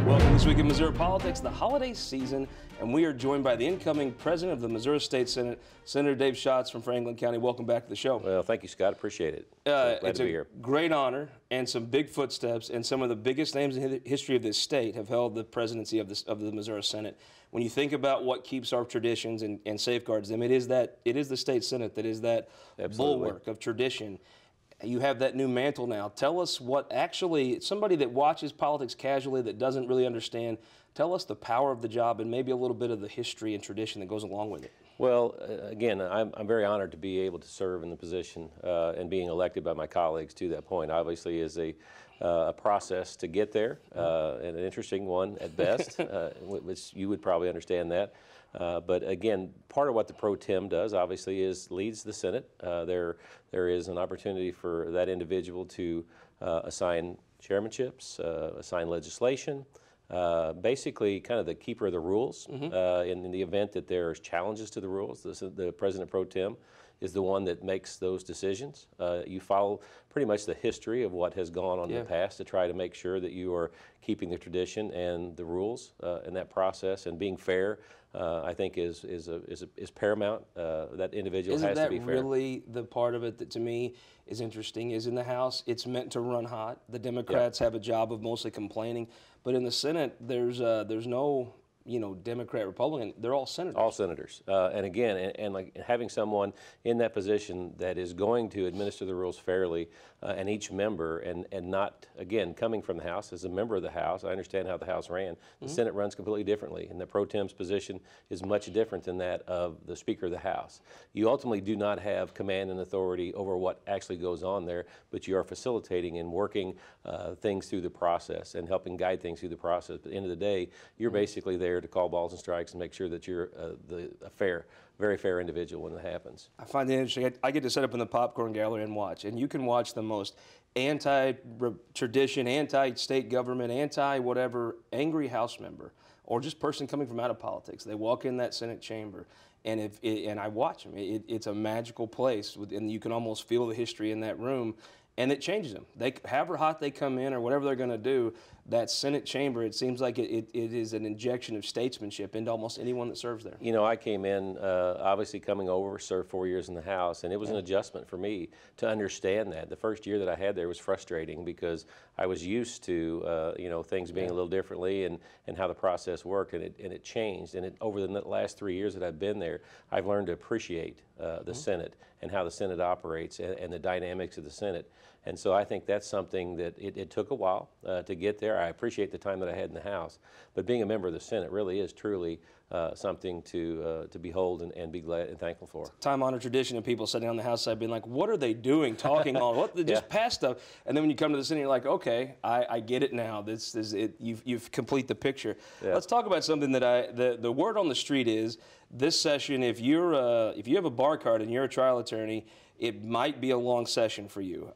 Welcome this week in Missouri Politics, the holiday season, and we are joined by the incoming president of the Missouri State Senate, Senator Dave Schatz from Franklin County. Welcome back to the show. Well, thank you, Scott. Appreciate it. Glad to be here. It's a great honor and some big footsteps, and some of the biggest names in the history of this state have held the presidency of the Missouri Senate. When you think about what keeps our traditions and safeguards them, it is the state Senate that is that bulwark of tradition. You have that new mantle now. Tell us what actually, somebody that watches politics casually that doesn't really understand, tell us the power of the job and maybe a little bit of the history and tradition that goes along with it. Well, again, I'm very honored to be able to serve in the position and being elected by my colleagues to that point. Obviously is a process to get there, and an interesting one at best, which you would probably understand that. But again, part of what the Pro Tem does, obviously, is leads the Senate. There is an opportunity for that individual to assign chairmanships, assign legislation, basically kind of the keeper of the rules. In the event that there's challenges to the rules, the President Pro Tem is the one that makes those decisions. You follow pretty much the history of what has gone on in the past to try to make sure that you are keeping the tradition and the rules in that process, and being fair, I think is paramount. That individual has to be fair. Isn't that really the part of it that to me is interesting? Is in the House, it's meant to run hot. The Democrats have a job of mostly complaining, but in the Senate, there's no, you know, Democrat, Republican, they're all senators. All senators. And again, and like having someone in that position that is going to administer the rules fairly, and each member, and not, again, coming from the House, as a member of the House, I understand how the House ran. The Senate runs completely differently, and the Pro Tem's position is much different than that of the Speaker of the House. You ultimately do not have command and authority over what actually goes on there, but you are facilitating and working things through the process and helping guide things through the process. But at the end of the day, you're basically there to call balls and strikes and make sure that you're a very fair individual when it happens. I find it interesting. I get to sit up in the popcorn gallery and watch, and you can watch the most anti-tradition, anti-state government, anti-whatever angry House member or just person coming from out of politics. They walk in that Senate chamber, and and I watch them. It's a magical place, and you can almost feel the history in that room. And it changes them. However hot they come in or whatever they're going to do, that Senate chamber, it seems like it is an injection of statesmanship into almost anyone that serves there. You know, I came in, obviously coming over, served 4 years in the House, and it was an adjustment for me to understand that. The first year that I had there was frustrating because I was used to, you know, things being a little differently and how the process worked, and it changed. And over the last 3 years that I've been there, I've learned to appreciate the Senate and how the Senate operates and the dynamics of the Senate. And so I think that's something that it took a while to get there. I appreciate the time that I had in the House, but being a member of the Senate really is truly something to behold and be glad and thankful for. Time-honored tradition of people sitting on the House side being like, what are they doing, talking all, what, just past stuff. And then when you come to the Senate, you're like, okay, I get it now. This is it. You've complete the picture. Let's talk about something that the word on the street is this session, if you have a bar card and you're a trial attorney, it might be a long session for you.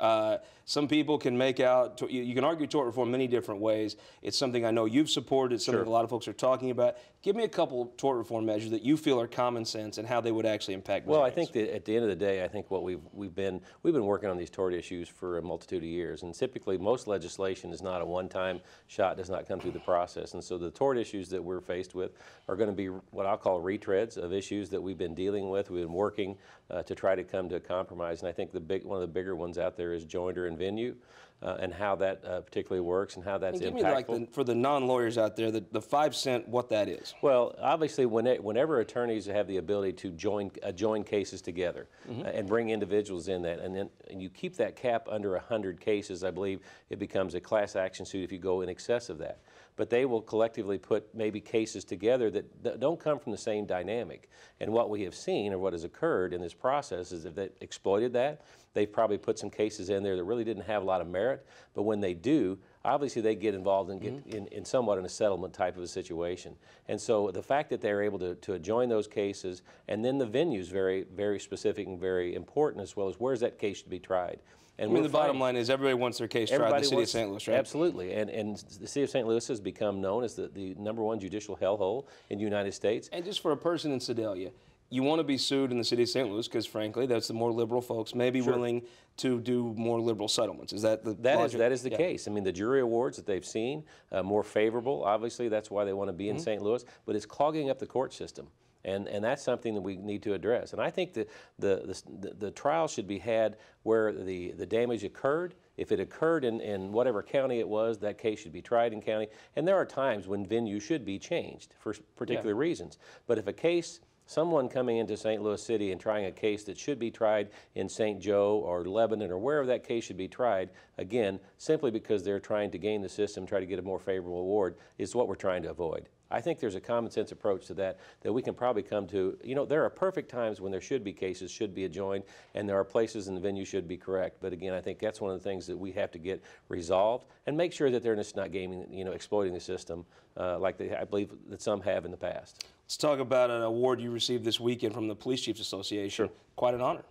Some people can make out, you can argue tort reform many different ways. It's something I know you've supported, it's something a lot of folks are talking about. Give me a couple tort reform measures that you feel are common sense and how they would actually impact Well, I think that at the end of the day, I think what we've been working on these tort issues for a multitude of years, and typically most legislation is not a one-time shot, does not come through the process. And so the tort issues that we're faced with are going to be what I'll call retreads of issues that we've been dealing with. We've been working to try to come to a compromise, and I think one of the bigger ones out there is joinder and venue, and how that particularly works and how that's impactful. Give me, like, for the non-lawyers out there, the 5 cent, what that is. Well, obviously, whenever attorneys have the ability to join cases together and bring individuals in that, and you keep that cap under 100 cases, I believe it becomes a class action suit if you go in excess of that. But they will collectively put maybe cases together that don't come from the same dynamic. And what we have seen, or what has occurred in this process, is that they exploited that. They've probably put some cases in there that really didn't have a lot of merit, but when they do, obviously they get involved and get in somewhat in a settlement type of a situation. And so the fact that they're able to join those cases, and then the venue's very, very specific and very important, as well as where's that case to be tried. And I mean, the bottom line is everybody wants their case tried in the city of St. Louis, right? Absolutely. And the city of St. Louis has become known as the #1 judicial hellhole in the United States. And just for a person in Sedalia, you want to be sued in the city of St. Louis because, frankly, that's the more liberal folks may be willing to do more liberal settlements. Is that the logic? That is the case. I mean, the jury awards that they've seen, more favorable, obviously, that's why they want to be in St. Louis, but it's clogging up the court system. And that's something that we need to address. And I think that the trial should be had where the damage occurred. If it occurred in whatever county it was, that case should be tried in county. And there are times when venue should be changed for particular reasons. But if a case, someone coming into St. Louis City and trying a case that should be tried in St. Joe or Lebanon or wherever that case should be tried, again, simply because they're trying to game the system, try to get a more favorable award, is what we're trying to avoid. I think there's a common sense approach to that we can probably come to. You know, there are perfect times when there should be cases, should be adjoined, and there are places in the venue should be correct. But again, I think that's one of the things that we have to get resolved and make sure that they're just not gaming, exploiting the system like I believe that some have in the past. Let's talk about an award you received this weekend from the Police Chiefs Association. Sure. Quite an honor.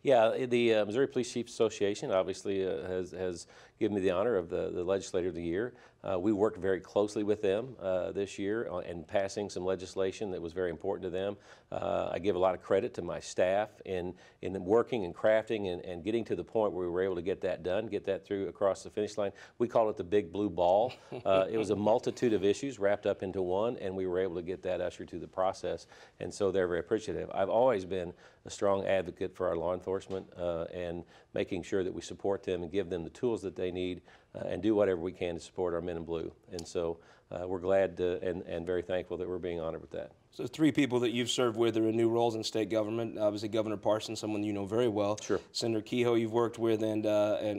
Yeah, the Missouri Police Chiefs Association obviously has given me the honor of the Legislator of the Year. We worked very closely with them this year in passing some legislation that was very important to them. I give a lot of credit to my staff in working and crafting and getting to the point where we were able to get that done, get that through across the finish line. We call it the big blue ball. It was a multitude of issues wrapped up into one, and we were able to get that ushered through the process, and so they're very appreciative. I've always been a strong advocate for our law enforcement and making sure that we support them and give them the tools that they need and do whatever we can to support our men in blue. And so we're glad and very thankful that we're being honored with that. So 3 people that you've served with are in new roles in state government. Obviously, Governor Parsons, someone you know very well. Sure. Senator Kehoe you've worked with, and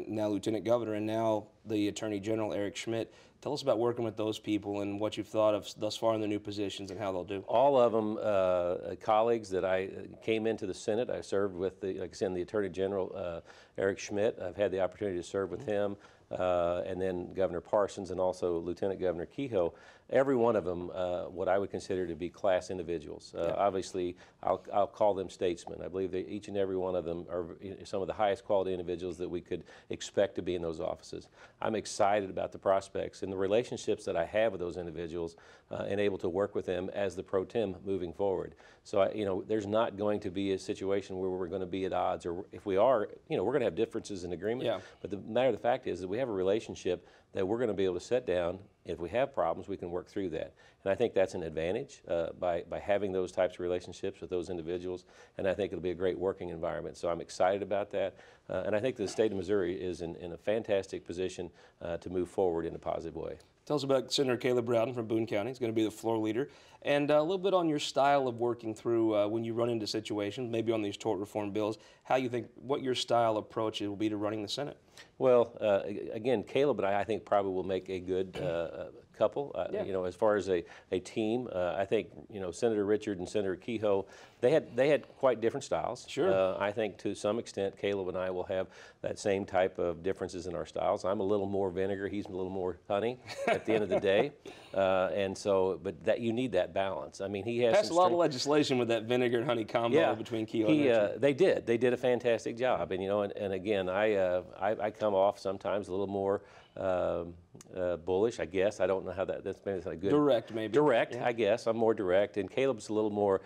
now Lieutenant Governor, and now the Attorney General, Eric Schmidt. Tell us about working with those people and what you've thought of thus far in their new positions and how they'll do. All of them colleagues that I came into the Senate. I served with, like I said, the Attorney General, Eric Schmidt. I've had the opportunity to serve with him, and then Governor Parsons and also Lieutenant Governor Kehoe. Every one of them, what I would consider to be class individuals. Obviously, I'll call them statesmen. I believe that each and every one of them are some of the highest quality individuals that we could expect to be in those offices. I'm excited about the prospects and the relationships that I have with those individuals and able to work with them as the Pro Tem moving forward. So, there's not going to be a situation where we're going to be at odds, or if we are, we're going to have differences in agreement. Yeah. But the matter of the fact is that we have a relationship that we're going to be able to sit down. If we have problems, we can work through that. And I think that's an advantage by having those types of relationships with those individuals, and I think it'll be a great working environment. So I'm excited about that, and I think the state of Missouri is in a fantastic position to move forward in a positive way. Tell us about Senator Caleb Rowden from Boone County. He's going to be the floor leader. And a little bit on your style of working through when you run into situations, maybe on these tort reform bills, how you think, what your style approach will be to running the Senate. Well, again, Caleb and I think probably will make a good couple. As far as a team, I think Senator Richard and Senator Kehoe, they had quite different styles. Sure. I think to some extent Caleb and I will have that same type of differences in our styles. I'm a little more vinegar, he's a little more honey at the end of the day, but that you need that balance. I mean, he has passed a lot of legislation with that vinegar and honey combo between Kehoe and Richard. They did a fantastic job, and again, I come off sometimes a little more bullish, I guess. I don't know how that's maybe a good. Direct, maybe. Direct, yeah. I guess. I'm more direct, and Caleb's a little more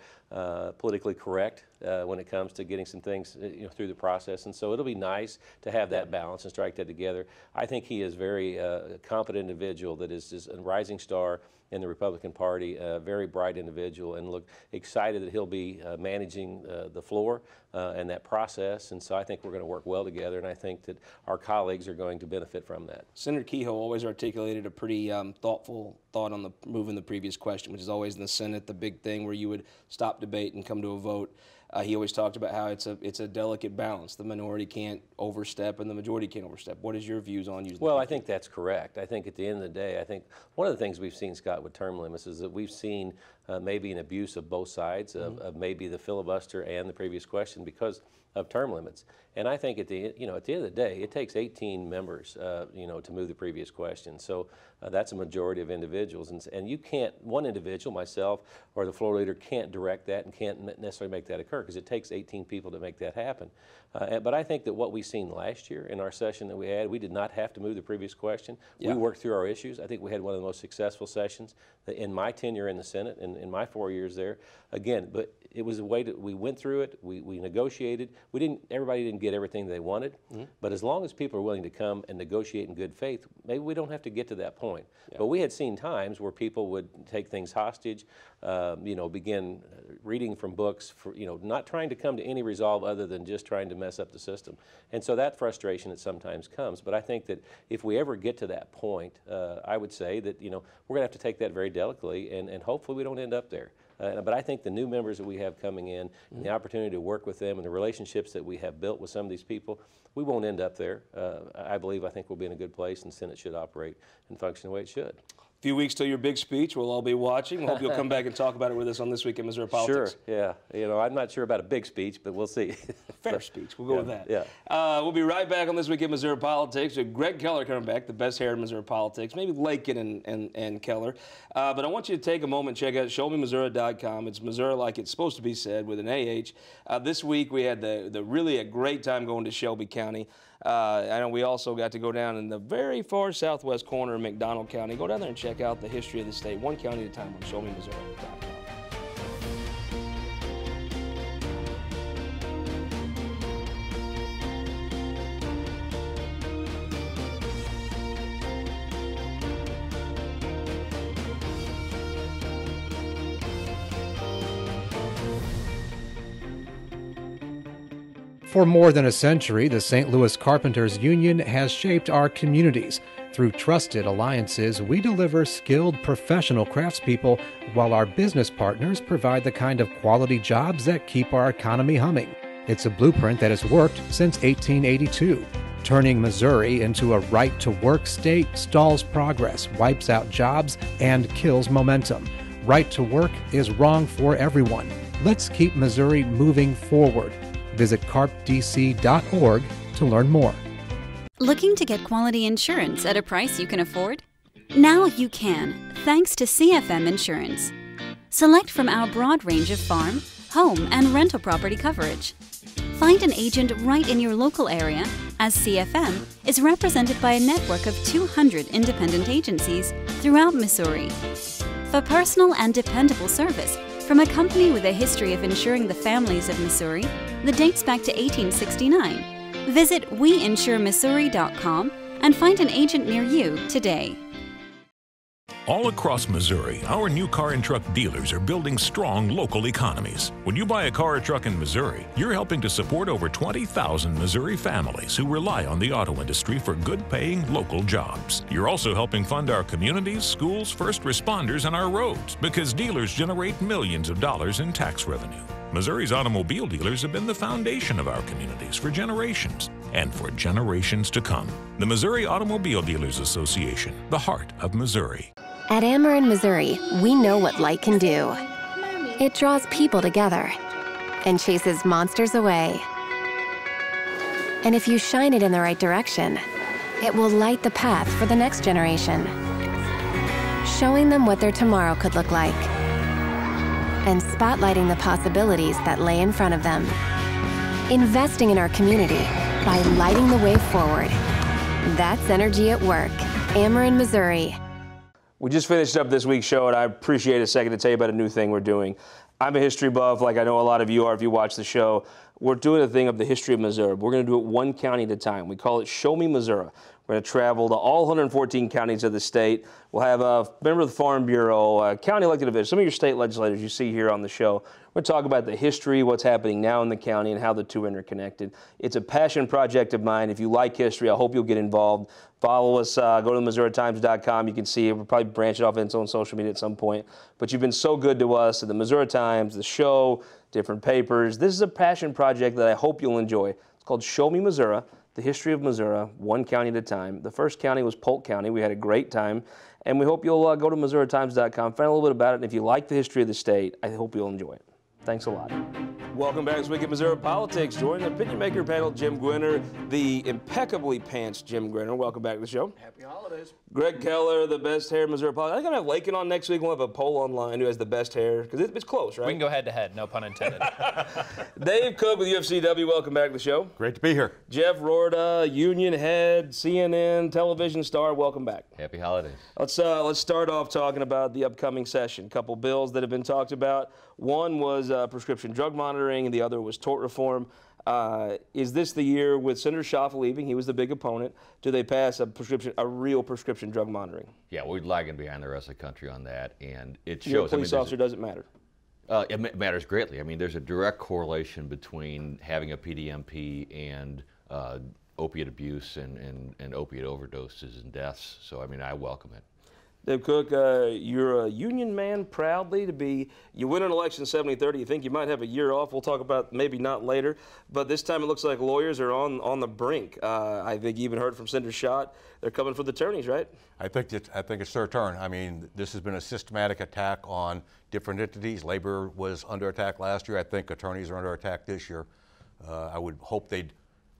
politically correct when it comes to getting some things through the process, and so it'll be nice to have that balance and strike that together. I think he is very competent individual that is just a rising star in the Republican Party, a very bright individual, and look excited that he'll be managing the floor and that process, and so I think we're going to work well together, and I think that our colleagues are going to benefit from that. Senator Kehoe always articulated a pretty thoughtful thought on the move in the previous question, which is always in the Senate, the big thing where you would stop debate and come to a vote. He always talked about how it's a delicate balance. The minority can't overstep and the majority can't overstep. What is your views on using Well, I think that's correct. I think at the end of the day, I think one of the things we've seen, Scott, with term limits is that we've seen maybe an abuse of both sides of maybe the filibuster and the previous question, because of term limits. And I think at the end of the day, it takes 18 members, to move the previous question. So that's a majority of individuals, and you can't, one individual, myself or the floor leader, can't direct that and can't necessarily make that occur because it takes 18 people to make that happen. But I think that what we've seen last year in our session that we had, we did not have to move the previous question. Yeah. We worked through our issues. I think we had one of the most successful sessions in my tenure in the Senate, in my 4 years there. Again, but it was a way that we went through it. We negotiated. Everybody didn't get everything they wanted, but as long as people are willing to come and negotiate in good faith, maybe we don't have to get to that point. Yeah. But we had seen times where people would take things hostage, begin reading from books, not trying to come to any resolve other than just trying to mess up the system. And so that frustration that sometimes comes. But I think that if we ever get to that point, I would say that we're going to have to take that very delicately, and hopefully we don't end up there. But I think the new members that we have coming in, and the opportunity to work with them and the relationships that we have built with some of these people, we won't end up there. I think we'll be in a good place, and the Senate should operate and function the way it should. A few weeks till your big speech. We'll all be watching. We hope you'll come back and talk about it with us on This Week in Missouri Politics. Sure, yeah. I'm not sure about a big speech, but we'll see. Fair speech. We'll go with that. Yeah. We'll be right back on This Week in Missouri Politics with Gregg Keller coming back, the best hair in Missouri politics, maybe Lakin and Keller. But I want you to take a moment and check out showmemissouri.com. It's Missouri like it's supposed to be said with an AH. This week we had really a great time going to Shelby County. I know we also got to go down in the very far southwest corner of McDonald County. Go down there and check out the history of the state, one county at a time on showmemissouri.com. For more than a century, the St. Louis Carpenters Union has shaped our communities. Through trusted alliances, we deliver skilled professional craftspeople while our business partners provide the kind of quality jobs that keep our economy humming. It's a blueprint that has worked since 1882. Turning Missouri into a right-to-work state stalls progress, wipes out jobs, and kills momentum. Right to work is wrong for everyone. Let's keep Missouri moving forward. Visit carpdc.org to learn more. Looking to get quality insurance at a price you can afford? Now you can, thanks to CFM Insurance. Select from our broad range of farm, home, and rental property coverage. Find an agent right in your local area, as CFM is represented by a network of 200 independent agencies throughout Missouri. For personal and dependable service, from a company with a history of insuring the families of Missouri that dates back to 1869, visit WeInsureMissouri.com and find an agent near you today. All across Missouri, our new car and truck dealers are building strong local economies. When you buy a car or truck in Missouri, you're helping to support over 20,000 Missouri families who rely on the auto industry for good-paying local jobs. You're also helping fund our communities, schools, first responders, and our roads because dealers generate millions of dollars in tax revenue. Missouri's automobile dealers have been the foundation of our communities for generations and for generations to come. The Missouri Automobile Dealers Association, the heart of Missouri. At Ameren, Missouri, we know what light can do. It draws people together and chases monsters away. And if you shine it in the right direction, it will light the path for the next generation, showing them what their tomorrow could look like, and spotlighting the possibilities that lay in front of them. Investing in our community by lighting the way forward. That's energy at work. Ameren, Missouri. We just finished up this week's show, and I appreciate a second to tell you about a new thing we're doing. I'm a history buff, like I know a lot of you are if you watch the show. We're doing a thing of the history of Missouri. We're going to do it one county at a time. We call it Show Me Missouri. We're going to travel to all 114 counties of the state. We'll have a member of the Farm Bureau, county elected officials, some of your state legislators you see here on the show. We're going to talk about the history, what's happening now in the county, and how the two are interconnected. It's a passion project of mine. If you like history, I hope you'll get involved. Follow us. Go to MissouriTimes.com. You can see it. We'll probably branch it off into its own social media at some point. But you've been so good to us at the Missouri Times, the show, different papers. This is a passion project that I hope you'll enjoy. It's called Show Me Missouri, the history of Missouri, one county at a time. The first county was Polk County. We had a great time. And we hope you'll go to MissouriTimes.com, find a little bit about it. And if you like the history of the state, I hope you'll enjoy it. Thanks a lot. Welcome back this week at Missouri Politics. Joining the opinion maker panel, Jim Gwinner, the impeccably pantsed Jim Gwinner. Welcome back to the show. Happy holidays. Gregg Keller, the best hair in Missouri Politics. I think I'm going to have Lakin on next week. We'll have a poll online who has the best hair, because it's close, right? We can go head to head, no pun intended. Dave Cook with UFCW, welcome back to the show. Great to be here. Jeff Roorda, union head, CNN, television star, welcome back. Happy holidays. Let's start off talking about the upcoming session. A couple bills that have been talked about. One was prescription drug monitoring, and the other was tort reform. Is this the year with Senator Schaaf leaving? He was the big opponent. Do they pass a real prescription drug monitoring? Yeah, we're lagging behind the rest of the country on that, and it shows. You're a police officer, does it matter? It matters greatly. I mean, there's a direct correlation between having a PDMP and opiate abuse and opiate overdoses and deaths. So, I mean, I welcome it. Dave Cook, you're a union man proudly to be. You win an election 70-30. You think you might have a year off. We'll talk about maybe not later. But this time it looks like lawyers are on the brink. I think you even heard from Senator Schatz. They're coming for the attorneys, right? I think it's their turn. I mean, this has been a systematic attack on different entities. Labor was under attack last year. I think attorneys are under attack this year. I would hope they'd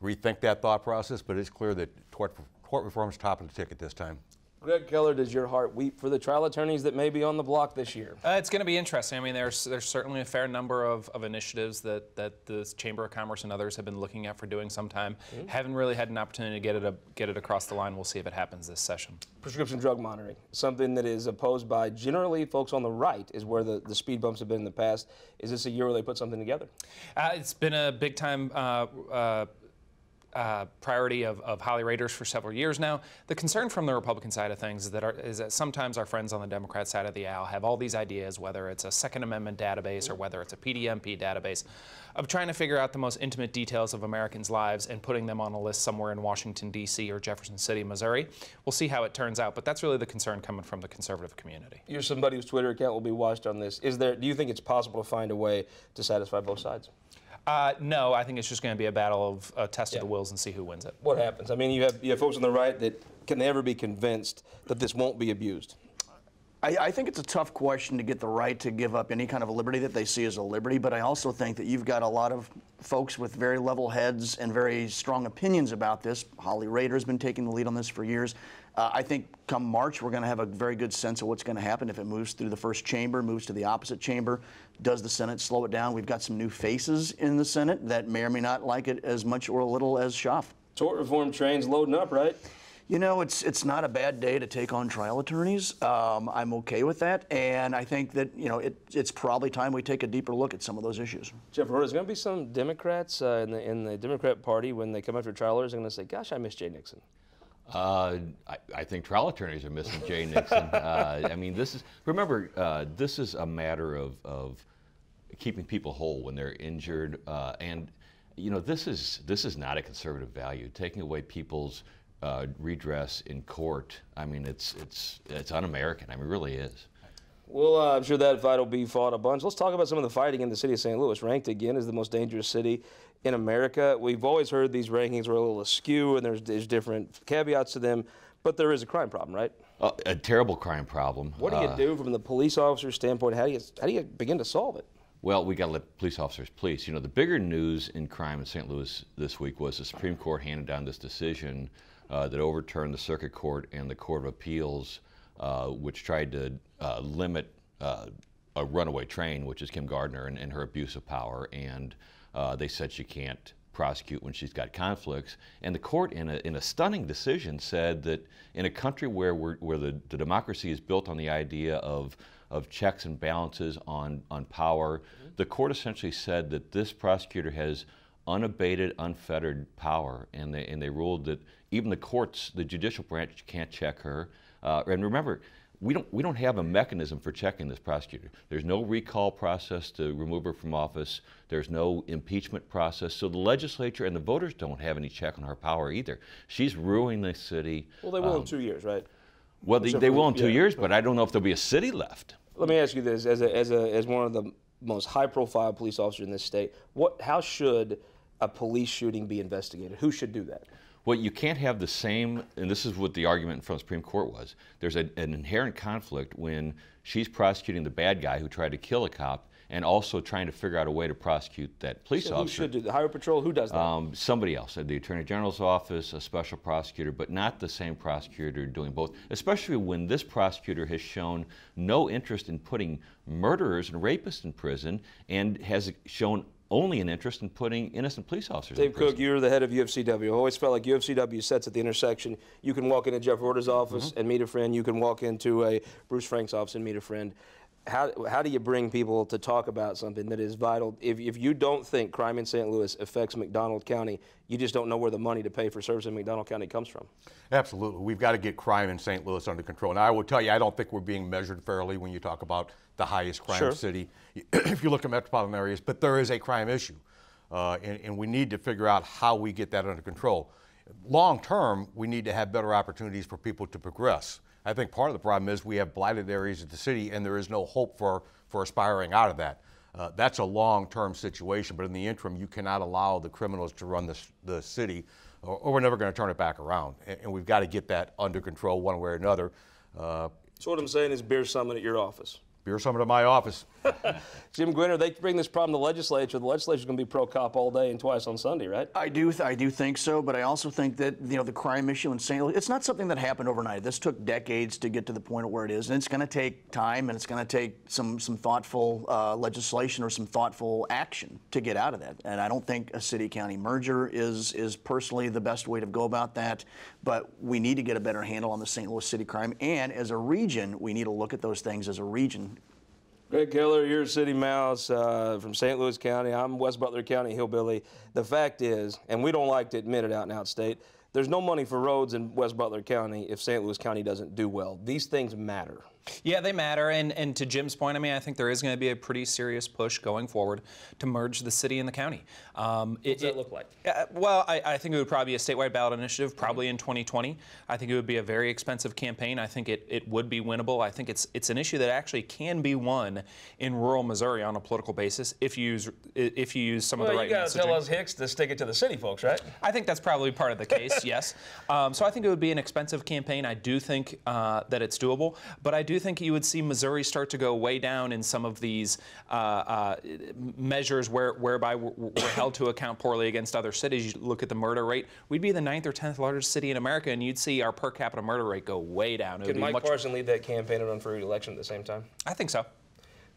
rethink that thought process, but it's clear that tort reform is topping the ticket this time. Gregg Keller, does your heart weep for the trial attorneys that may be on the block this year? It's going to be interesting. I mean, there's certainly a fair number of initiatives that the Chamber of Commerce and others have been looking at for doing some time. Haven't really had an opportunity to get it across the line. We'll see if it happens this session. Prescription drug monitoring, something that is opposed by generally folks on the right, is where the speed bumps have been in the past. Is this a year where they put something together? It's been a big time priority of Holly Raiders for several years now. The concern from the Republican side of things is that sometimes our friends on the Democrat side of the aisle have all these ideas, whether it's a Second Amendment database or whether it's a PDMP database, of trying to figure out the most intimate details of Americans' lives and putting them on a list somewhere in Washington, D.C. or Jefferson City, Missouri. We'll see how it turns out, but that's really the concern coming from the conservative community. You're somebody whose Twitter account will be watched on this. Do you think it's possible to find a way to satisfy both sides? No, I think it's just going to be a battle of a test of the wills and see who wins it. What happens? I mean, you have folks on the right that can never be convinced that this won't be abused. I think it's a tough question to get the right to give up any kind of a liberty that they see as a liberty, but I also think that you've got a lot of folks with very level heads and very strong opinions about this. Holly Rader's been taking the lead on this for years. I think come March, we're going to have a very good sense of what's going to happen if it moves through the first chamber, moves to the opposite chamber. Does the Senate slow it down? We've got some new faces in the Senate that may or may not like it as much or a little as Schaaf. Tort reform train's loading up, right? You know, it's not a bad day to take on trial attorneys. I'm okay with that, and I think that, you know, it's probably time we take a deeper look at some of those issues. Jeff, there's going to be some Democrats in the Democrat Party when they come after trial lawyers, they're going to say, gosh, I miss Jay Nixon. I think trial attorneys are missing Jay Nixon. I mean, this is a matter of keeping people whole when they're injured, and you know, this is not a conservative value. Taking away people's redress in court, I mean, it's un-American. I mean, it really is. Well, I'm sure that fight will be fought a bunch. Let's talk about some of the fighting in the city of St. Louis, ranked again as the most dangerous city in America. We've always heard these rankings were a little askew, and there's different caveats to them, but there is a crime problem, right? A terrible crime problem. What do you do from the police officer's standpoint? How do you begin to solve it? Well, we got to let police officers police. You know, the bigger news in crime in St. Louis this week was the Supreme Court handed down this decision that overturned the Circuit Court and the Court of Appeals, which tried to limit a runaway train, which is Kim Gardner, and her abuse of power. And they said she can't prosecute when she's got conflicts. And the court, in a stunning decision, said that in a country where the democracy is built on the idea of checks and balances on power, the court essentially said that this prosecutor has unabated, unfettered power, and they ruled that even the courts, the judicial branch, can't check her. And remember, we don't have a mechanism for checking this prosecutor. There's no recall process to remove her from office. There's no impeachment process. So the legislature and the voters don't have any check on her power either. She's ruining the city. Well, they will in 2 years, right? Well, they will in 2 years, but I don't know if there'll be a city left. Let me ask you this: as one of the most high-profile police officers in this state, how should a police shooting be investigated? Who should do that? Well, you can't have the same, and this is what the argument from the Supreme Court was. There's an inherent conflict when she's prosecuting the bad guy who tried to kill a cop, and also trying to figure out a way to prosecute that police officer. Who should do the highway patrol? Who does that? Somebody else, the Attorney General's office, a special prosecutor, but not the same prosecutor doing both, especially when this prosecutor has shown no interest in putting murderers and rapists in prison and has shown only an interest in putting innocent police officers in prison. Dave Cook, you're the head of UFCW. I always felt like UFCW sets at the intersection. You can walk into Jeff Roorda's office and meet a friend. You can walk into a Bruce Frank's office and meet a friend. How do you bring people to talk about something that is vital? If you don't think crime in St. Louis affects McDonald County, you just don't know where the money to pay for service in McDonald County comes from. Absolutely. We've got to get crime in St. Louis under control. Now, I will tell you, I don't think we're being measured fairly when you talk about the highest crime city, if you look at metropolitan areas, but there is a crime issue. And we need to figure out how we get that under control. Long term, we need to have better opportunities for people to progress. I think part of the problem is we have blighted areas of the city and there is no hope for aspiring out of that. That's a long-term situation, but in the interim, you cannot allow the criminals to run the city or we're never going to turn it back around. And we've got to get that under control one way or another. So what I'm saying is beer summit at your office. Beer summit at my office. Jim Gwinner, they bring this problem to the legislature. The legislature's going to be pro-cop all day and twice on Sunday, right? I do think so, but I also think that the crime issue in St. Louis, it's not something that happened overnight. This took decades to get to the point where it is, and it's going to take time, and it's going to take some thoughtful legislation or some thoughtful action to get out of that. And I don't think a city-county merger is personally the best way to go about that, but we need to get a better handle on the St. Louis city crime, and as a region, we need to look at those things as a region. Gregg Keller, you're a city mouse from St. Louis County. I'm West Butler County hillbilly. The fact is, and we don't like to admit it out and out state, there's no money for roads in West Butler County if St. Louis County doesn't do well. These things matter. Yeah, they matter, and to Jim's point, I mean, I think there is going to be a pretty serious push going forward to merge the city and the county. What's that look like? Well, I think it would probably be a statewide ballot initiative, probably in 2020. I think it would be a very expensive campaign. I think it would be winnable. I think it's an issue that actually can be won in rural Missouri on a political basis if you use some of the right messaging. Well, you got to tell us Hicks to stick it to the city folks, right? I think that's probably part of the case, yes. So I think it would be an expensive campaign. I do think that it's doable, but I do think you would see Missouri start to go way down in some of these measures whereby we're held to account poorly against other cities. You look at the murder rate, we'd be the 9th or 10th largest city in America, and you'd see our per capita murder rate go way down. Could Mike Parson lead that campaign and run for re-election at the same time? I think so.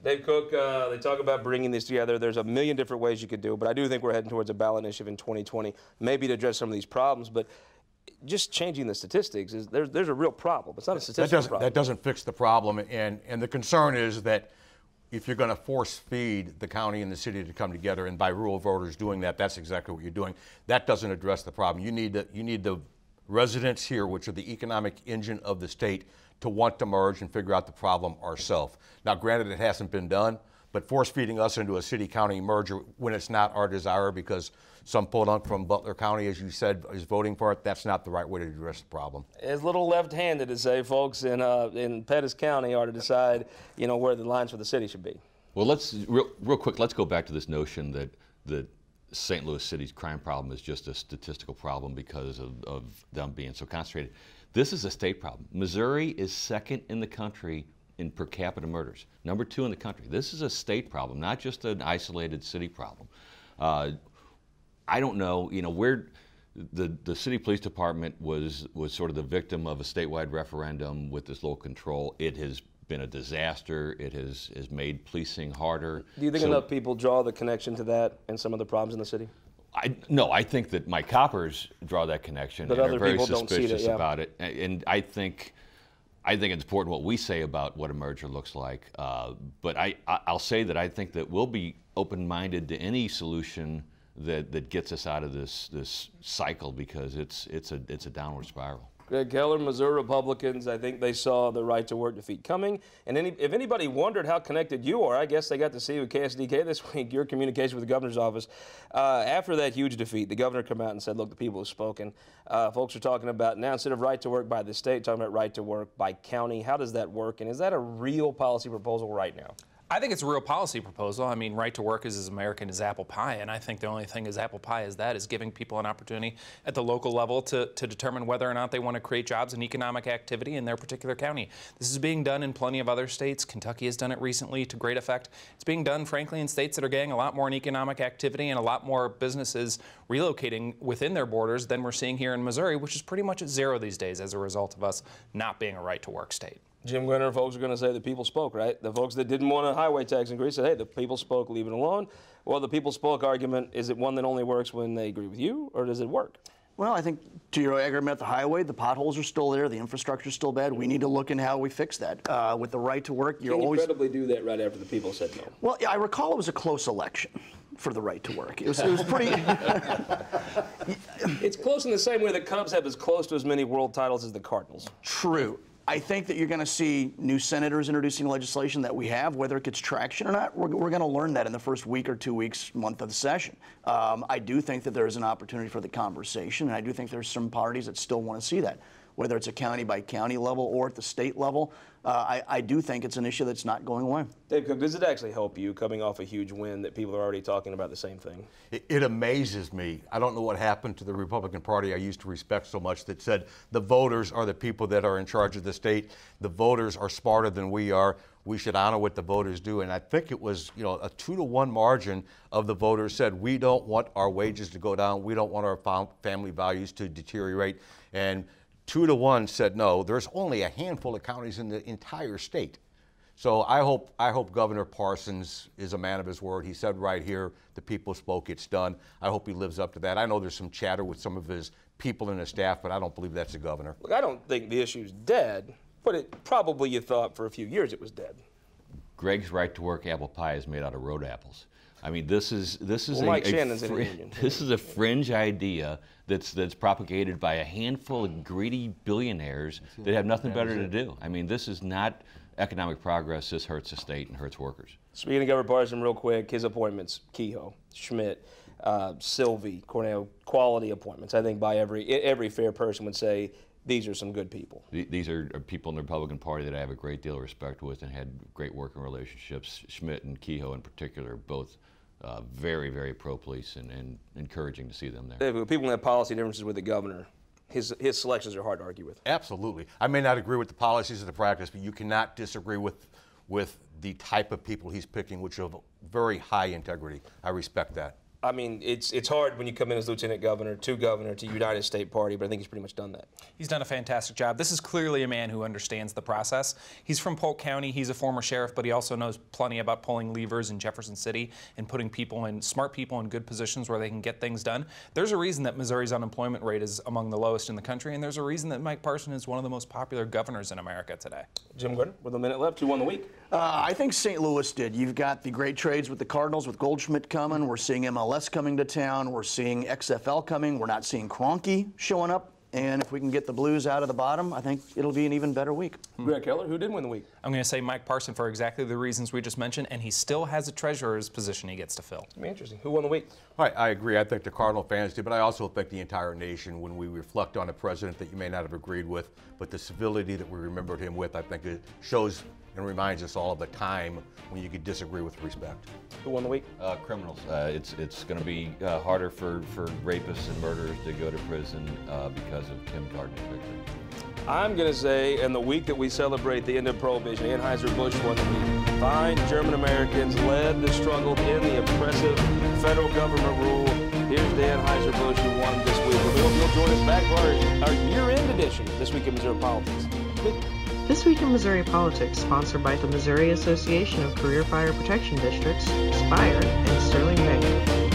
Dave Cook, they talk about bringing this together. There's a million different ways you could do it, but I do think we're heading towards a ballot initiative in 2020, maybe to address some of these problems, but just changing the statistics, there's a real problem. It's not a statistical problem. That doesn't fix the problem, and the concern is that if you're going to force feed the county and the city to come together, and by rural voters doing that, that's exactly what you're doing. That doesn't address the problem. You need the residents here, which are the economic engine of the state, to want to merge and figure out the problem ourselves. Now, granted, it hasn't been done, but force feeding us into a city-county merger when it's not our desire because some podunk from Butler County, as you said, is voting for it, that's not the right way to address the problem. It's a little left-handed to say folks in Pettis County are to decide, where the lines for the city should be. Well, let's real quick. Let's go back to this notion that the St. Louis City's crime problem is just a statistical problem because of them being so concentrated. This is a state problem. Missouri is second in the country in per capita murders, number 2 in the country. This is a state problem, not just an isolated city problem. I don't know, where the city police department was sort of the victim of a statewide referendum with this local control. It has been a disaster. It has made policing harder. Do you think enough people draw the connection to that and some of the problems in the city? No, I think that my coppers draw that connection and are very suspicious about it. And I think it's important what we say about what a merger looks like. But I'll say that I think that we'll be open-minded to any solution that gets us out of this cycle because it's a downward spiral. Gregg Keller, Missouri Republicans, I think they saw the right to work defeat coming. And if anybody wondered how connected you are, I guess they got to see with KSDK this week, your communication with the governor's office. After that huge defeat, the governor came out and said, look, the people have spoken. Folks are talking about now, instead of right to work by the state, talking about right to work by county. How does that work? And is that a real policy proposal right now? I think it's a real policy proposal. I mean, right to work is as American as apple pie, and I think the only thing as apple pie is giving people an opportunity at the local level to determine whether or not they want to create jobs and economic activity in their particular county. This is being done in plenty of other states. Kentucky has done it recently to great effect. It's being done, frankly, in states that are getting a lot more in economic activity and a lot more businesses relocating within their borders than we're seeing here in Missouri, which is pretty much at zero these days as a result of us not being a right to work state. Jim Gwinner, folks are going to say the people spoke, right? The folks that didn't want a highway tax increase said, hey, the people spoke, leave it alone. Well, the people spoke argument, is it one that only works when they agree with you, or does it work? Well, I think to your argument at the highway, the potholes are still there, the infrastructure is still bad. We need to look into how we fix that. With the right to work, you're always... Can you credibly do that right after the people said no? Well, I recall it was a close election for the right to work. It was pretty... It's close in the same way the Cubs have as close to as many world titles as the Cardinals. True. I think that you're going to see new senators introducing legislation that we have, whether it gets traction or not. We're going to learn that in the first week or 2 weeks, month of the session. I do think that there is an opportunity for the conversation, and I do think there's some parties that still want to see that, whether it's a county by county level or at the state level. I do think it's an issue that's not going away. Dave Cook, does it actually help you coming off a huge win that people are already talking about the same thing? It amazes me. I don't know what happened to the Republican Party I used to respect so much that said the voters are the people that are in charge of the state. The voters are smarter than we are. We should honor what the voters do. And I think it was, a 2-to-1 margin of the voters said, we don't want our wages to go down. We don't want our family values to deteriorate. And 2-to-1 said no. There's only a handful of counties in the entire state. So I hope Governor Parsons is a man of his word. He said right here, the people spoke, it's done. I hope he lives up to that. I know there's some chatter with some of his people and his staff, but I don't believe that's the governor. Look, I don't think the issue's dead, but it probably you thought for a few years it was dead. Gregg's right to work apple pie is made out of Roorda apples. I mean, this is a fringe idea that's propagated by a handful of greedy billionaires that have nothing better to do. I mean, this is not economic progress. This hurts the state and hurts workers. Speaking of Governor Parsons, real quick, his appointments: Kehoe, Schmidt, Sylvie, Cornell, quality appointments. I think by every fair person would say these are some good people. These are people in the Republican Party that I have a great deal of respect with and had great working relationships. Schmidt and Kehoe in particular, both very, very pro-police and encouraging to see them there. People have policy differences with the governor. His selections are hard to argue with. Absolutely. I may not agree with the policies of the practice, but you cannot disagree with the type of people he's picking, which are of very high integrity. I respect that. I mean, it's hard when you come in as lieutenant governor to United State Party, but I think he's pretty much done that. He's done a fantastic job. This is clearly a man who understands the process. He's from Polk County. He's a former sheriff, but he also knows plenty about pulling levers in Jefferson City and putting smart people in good positions where they can get things done. There's a reason that Missouri's unemployment rate is among the lowest in the country, and there's a reason that Mike Parsons is one of the most popular governors in America today. Jim Gwinner, with a minute left, who won the week? I think St. Louis did. You've got the great trades with the Cardinals, with Goldschmidt coming. We're seeing MLS coming to town. We're seeing XFL coming. We're not seeing Kroenke showing up. And if we can get the Blues out of the bottom, I think it'll be an even better week. Gregg Keller, who did win the week? I'm going to say Mike Parsons for exactly the reasons we just mentioned, and he still has a treasurer's position he gets to fill. It's going to be interesting. Who won the week? I agree. I think the Cardinal fans did, but I also think the entire nation, when we reflect on a president that you may not have agreed with, but the civility that we remembered him with, I think it shows and reminds us all of the time when you could disagree with respect. Who won the week? Criminals. It's going to be harder for rapists and murderers to go to prison because of Tim Gardner's victory. I'm going to say, in the week that we celebrate the end of Prohibition, Anheuser-Busch won the week. Fine German Americans led the struggle in the oppressive federal government rule. Here's the Anheuser-Busch who won this week. We hope you'll join us back for our year-end edition of This Week in Missouri Politics. This Week in Missouri Politics, sponsored by the Missouri Association of Career Fire Protection Districts, Spire, and Sterling Bank.